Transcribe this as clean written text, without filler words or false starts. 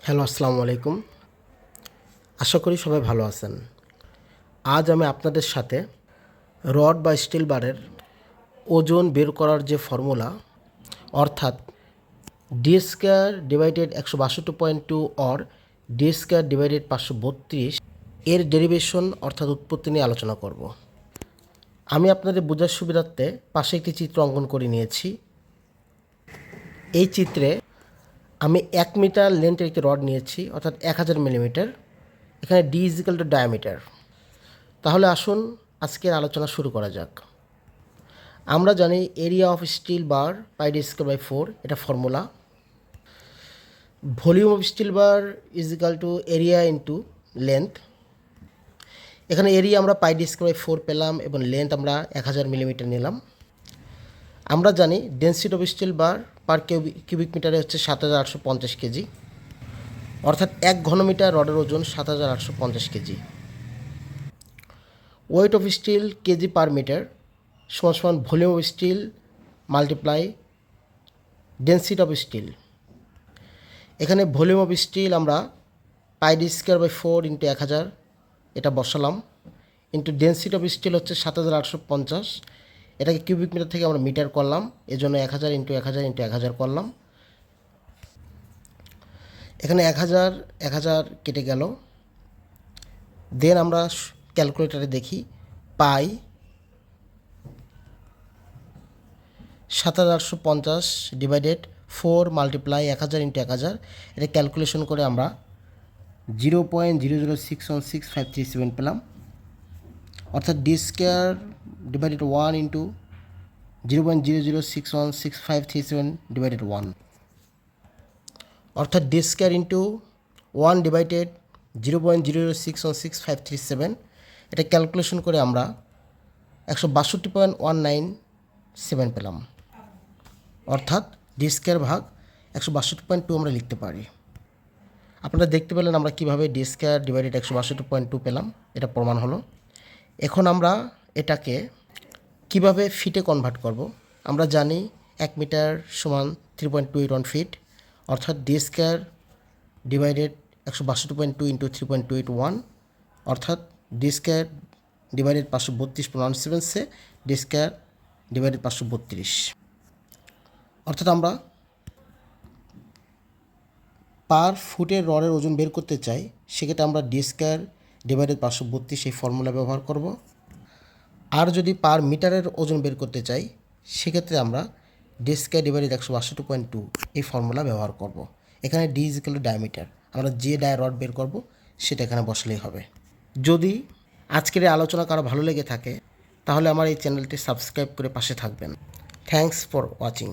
Hello, আসসালামু আলাইকুম। আশা করি সবাই ভালো আছেন। আজ আমি আপনাদের সাথে রড বা স্টিল বারের ওজন বের করার যে ফর্মুলা, অর্থাৎ D square divided 162.2 or D square divided 532 এর ডেরিভেশন অর্থাৎ উৎপত্তি নিয়ে আলোচনা করব। আমি আপনাদের বোঝার সুবিধার্থে পাশে একটি চিত্র অঙ্কন করে নিয়েছি। এই চিত্রে আমি 1 মিটার লেন্থের একটি রড নিয়েছি, অর্থাৎ 1000 মিলিমিটার। এখানে ডি ইজিক্যাল টু ডায়ামিটার। তাহলে আসুন আজকের আলোচনা শুরু করা যাক। আমরা জানি area of steel bar pi d square by 4, এটা formula. Volume of steel bar is equal to area into length. এখানে এরিয়া আমরা পাই ডি স্কয়ার বাই 4 পেলাম এবং লেন্থ আমরা 1000 মিলিমিটার নিলাম। আমরা জানি density of steel bar per cubic মিটারে হচ্ছে 7850 কেজি, অর্থাৎ 1 ঘনমিটার রডের ওজন 7850 kg. Weight of steel kg per metre সমান সমান volume of steel multiply density of steel. এখানে ভলিউম অফ স্টিল আমরা pi d square by 4 into 1000 এটা বসালাম, ইন্টু ডেন্সিটি অফ স্টিল হচ্ছে 7850। এটাকে কিউবিক মিটার থেকে আমরা মিটার করলাম, এজন্য 1000 ইন্টু 1000 ইন্টু 1000 করলাম। এখানে 1000 কেটে গেল। দেন আমরা ক্যালকুলেটারে দেখি, পাই 7850 ডিভাইডেড 4 মাল্টিপ্লাই 1000 ইন্টু 1000, এটা ক্যালকুলেশন করে আমরা 0.0061657 পেলাম, অর্থাৎ D square divided 1 into 0.0061657 divided 1, অর্থাৎ ডি স্কয়ার ইন্টু 1 ডিভাইডেড 0.0061657, এটা ক্যালকুলেশন করে আমরা 162.197 পেলাম, অর্থাৎ ডি স্কয়ার ভাগ 162.2 আমরা লিখতে পারি। আপনারা দেখতে পেলেন আমরা কিভাবে ডি স্কয়ার ডিভাইডেড 162.2 পেলাম, এটা প্রমাণ হলো। এখন আমরা এটাকে কিভাবে ফিটে কনভার্ট করব। আমরা জানি 1 মিটার সমান 3.281 ফিট, অর্থাৎ ডি স্কয়ার ডিভাইডেড 162.2 ইন্টু 3.281, অর্থাৎ ডি স্কয়ার ডিভাইডেড 532 প্রনাউন্সিয়েবল সে ডি স্কয়ার ডিভাইডেড 532, অর্থাৎ আমরা পার ফুটের রডের ওজন বের করতে চাই, সেক্ষেত্রে আমরা ডি স্কয়ার ডিভাইডেড 532 এই ফর্মুলা ব্যবহার করব। আর যদি পার মিটারের ওজন বের করতে চাই, সেক্ষেত্রে আমরা ডি স্কয়ার ডিভাইডেড 162.2 এই ফর্মুলা ব্যবহার করব। এখানে D is equal to diameter, আমরা যে রড বের করব সেটা এখানে বসালেই হবে। যদি আজকের এই আলোচনা কারো ভালো লেগে থাকে, তাহলে আমার এই চ্যানেলটি সাবস্ক্রাইব করে পাশে থাকবেন। Thanks for watching.